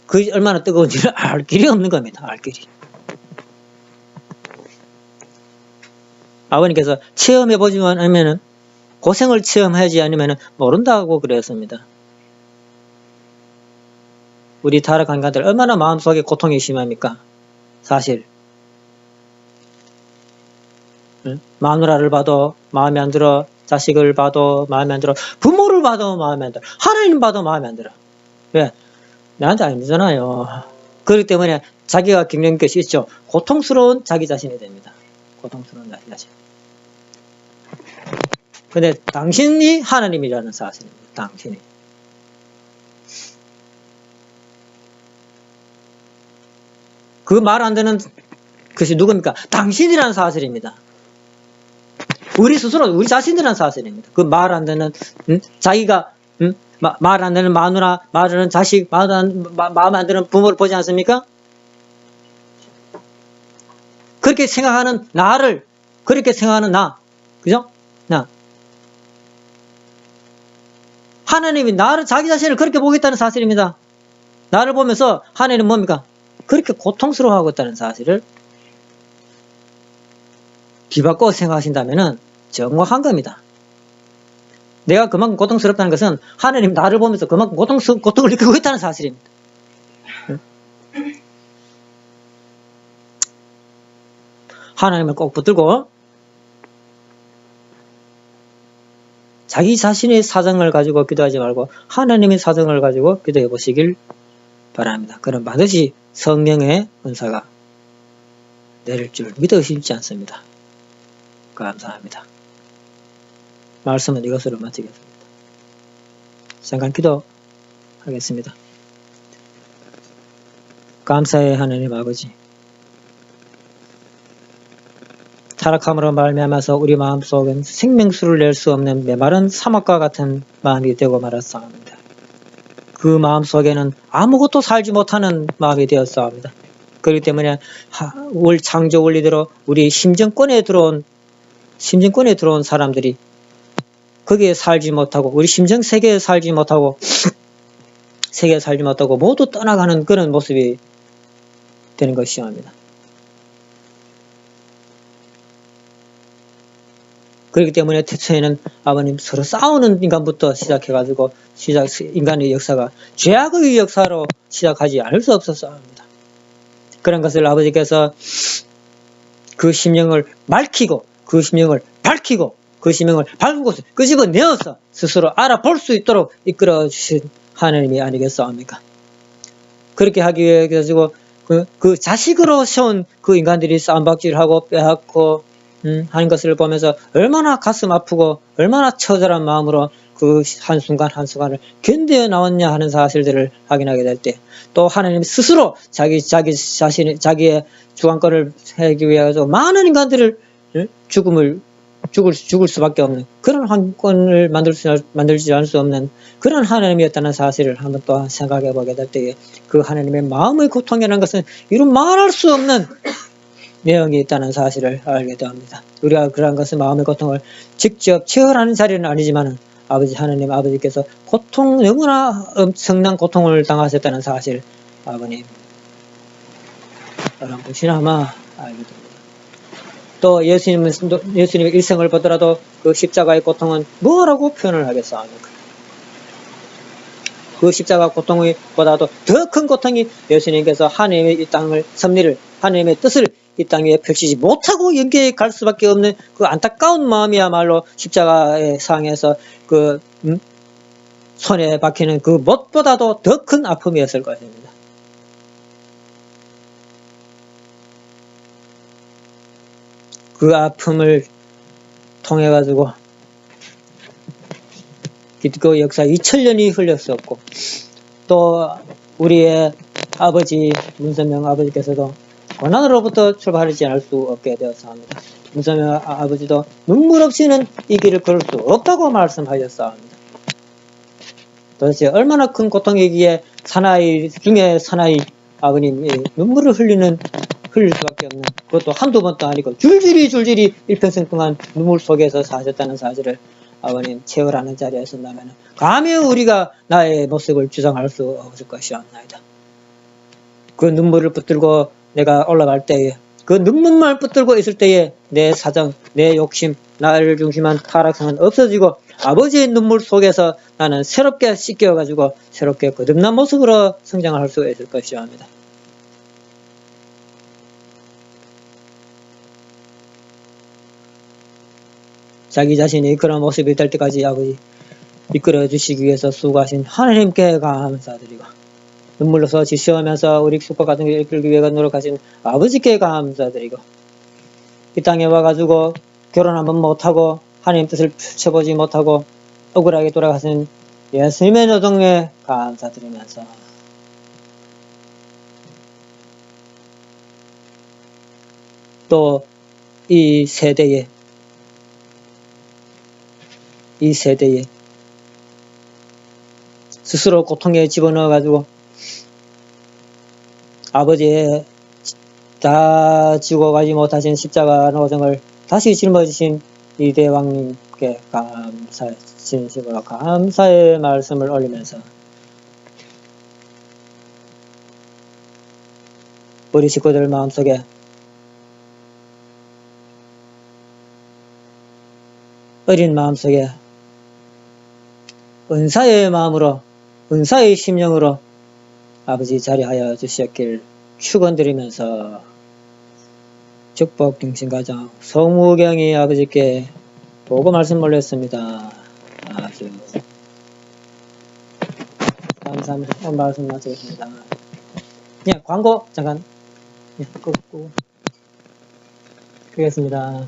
그 얼마나 뜨거운지를 알 길이 없는 겁니다. 알 길이. 아버님께서 체험해보지만 않으면은 고생을 체험하지 않으면은 모른다고 그랬습니다. 우리 타락한 인간들 얼마나 마음속에 고통이 심합니까? 사실 마누라를 봐도 마음에 안 들어, 자식을 봐도 마음에 안 들어, 부모를 봐도 마음에 안 들어, 하나님 봐도 마음에 안 들어. 왜? 나한테 아니잖아요. 그렇기 때문에 자기가 겪는 것이 있죠. 고통스러운 자기 자신이 됩니다. 고통스러운 자기 자신. 근데 당신이 하나님이라는 사실입니다. 당신이. 그 말 안 되는 것이 누굽니까? 당신이라는 사실입니다. 우리 스스로, 우리 자신이라는 사실입니다. 그 말 안 되는, 자기가, 말 안 되는 마누라, 말 안 되는 자식, 마음 안 되는 부모를 보지 않습니까? 그렇게 생각하는 나를, 그렇게 생각하는 나, 그죠? 나. 하나님이 나를, 자기 자신을 그렇게 보겠다는 사실입니다. 나를 보면서 하나님은 뭡니까? 그렇게 고통스러워하고 있다는 사실을 뒤바꿔 생각하신다면은 정확한 겁니다. 내가 그만큼 고통스럽다는 것은 하나님 나를 보면서 그만큼 고통을 느끼고 있다는 사실입니다. 하나님을 꼭 붙들고 자기 자신의 사정을 가지고 기도하지 말고 하나님의 사정을 가지고 기도해 보시길 바랍니다. 그럼 반드시 성령의 은사가 내릴 줄 믿어 싶지 않습니다. 감사합니다. 말씀은 이것으로 마치겠습니다. 잠깐 기도하겠습니다. 감사의 하나님 아버지, 타락함으로 말미암아서 우리 마음속엔 생명수를 낼 수 없는 메마른 사막과 같은 마음이 되고 말았사옵니다. 그 마음속에는 아무것도 살지 못하는 마음이 되었사옵니다. 그렇기 때문에 올 창조 원리대로 우리 심정권에 들어온 사람들이 거기에 살지 못하고 우리 심정 세계에 살지 못하고 모두 떠나가는 그런 모습이 되는 것이옵니다. 그렇기 때문에 태초에는 아버님 서로 싸우는 인간부터 시작해가지고 인간의 역사가 죄악의 역사로 시작하지 않을 수 없었습니다. 그런 것을 아버지께서 그 심령을 밝히고 그 심령을 밝히고 그 심령을 밝은 곳을 끄집어내어서 스스로 알아볼 수 있도록 이끌어 주신 하나님이 아니겠습니까? 그렇게 하기 위해 가지고 그 자식으로 세운 그 인간들이 쌈박질하고 빼앗고 하는 것을 보면서 얼마나 가슴 아프고 얼마나 처절한 마음으로 그 한순간 한순간을 견뎌 나왔냐 하는 사실들을 확인하게 될 때 또 하나님 스스로 자기 자신의 자기의 주관권을 하기 위해서 많은 인간들을 죽을 수밖에 없는 그런 환경을 만들지 않을 수 없는 그런 하나님이었다는 사실을 한번 또 생각해 보게 될 때에 그 하나님의 마음의 고통이라는 것은 이루 말할 수 없는 내용이 있다는 사실을 알게 됩니다. 우리가 그러한 것은 마음의 고통을 직접 체험하는 자리는 아니지만 아버지 하나님 아버지께서 너무나 엄청난 고통을 당하셨다는 사실 아버님 어렴풋이나마 알게 됩니다. 또 예수님의 일생을 보더라도 그 십자가의 고통은 뭐라고 표현을 하겠습니까? 그 십자가 고통이 보다도 더 큰 고통이 예수님께서 하나님의 이 땅을 섭리를 하나님의 뜻을 이 땅에 펼치지 못하고 연계해 갈 수밖에 없는 그 안타까운 마음이야말로 십자가의 상에서 그 손에 박히는 그 못보다도 더 큰 아픔이었을 것입니다. 그 아픔을 통해 가지고 기독교 역사 2000년이 흘렸었고 또 우리의 아버지 문선명 아버지께서도 고난으로부터 출발하지 않을 수 없게 되었사옵니다. 문선명 아버지도 눈물 없이는 이 길을 걸을 수 없다고 말씀하셨사옵니다. 도대체 얼마나 큰 고통이기에 사나이 중에 사나이 아버님이 눈물을 흘릴 수밖에 없는, 그것도 한두 번도 아니고 줄줄이 일평생 동안 눈물 속에서 사셨다는 사실을 아버님 체험하는 자리에 선다면 감히 우리가 나의 모습을 주장할 수 없을 것이옵나이다. 그 눈물을 붙들고 내가 올라갈 때에, 그 눈물만 붙들고 있을 때에 내 사정, 내 욕심, 나를 중심한 타락성은 없어지고 아버지의 눈물 속에서 나는 새롭게 씻겨가지고 새롭게 거듭난 모습으로 성장할 수 있을 것이옵니다. 자기 자신이 그런 모습이 될 때까지 아버지 이끌어 주시기 위해서 수고하신 하나님께 감사드리고, 눈물로서 지시하면서 우리 숙박 같은 걸 이끌기 위해 노력하신 아버지께 감사드리고, 이 땅에 와가지고 결혼 한번 못하고 하나님 뜻을 펼쳐보지 못하고 억울하게 돌아가신 예수님의 노동에 감사드리면서, 또 이 세대에 스스로 고통에 집어넣어가지고 아버지의 다 지고 가지 못하신 십자가 노정을 다시 짊어지신 이 대왕님께 진심으로 감사의 말씀을 올리면서, 우리 식구들 마음속에 어린 마음속에 은사의 마음으로, 은사의 심령으로 아버지 자리하여 주셨길 축원드리면서, 축복 등신가정 송우경이 아버지께 보고 말씀 올렸습니다. 아주 감사합니다. 말씀 마치겠습니다. 광고 잠깐 끄겠습니다.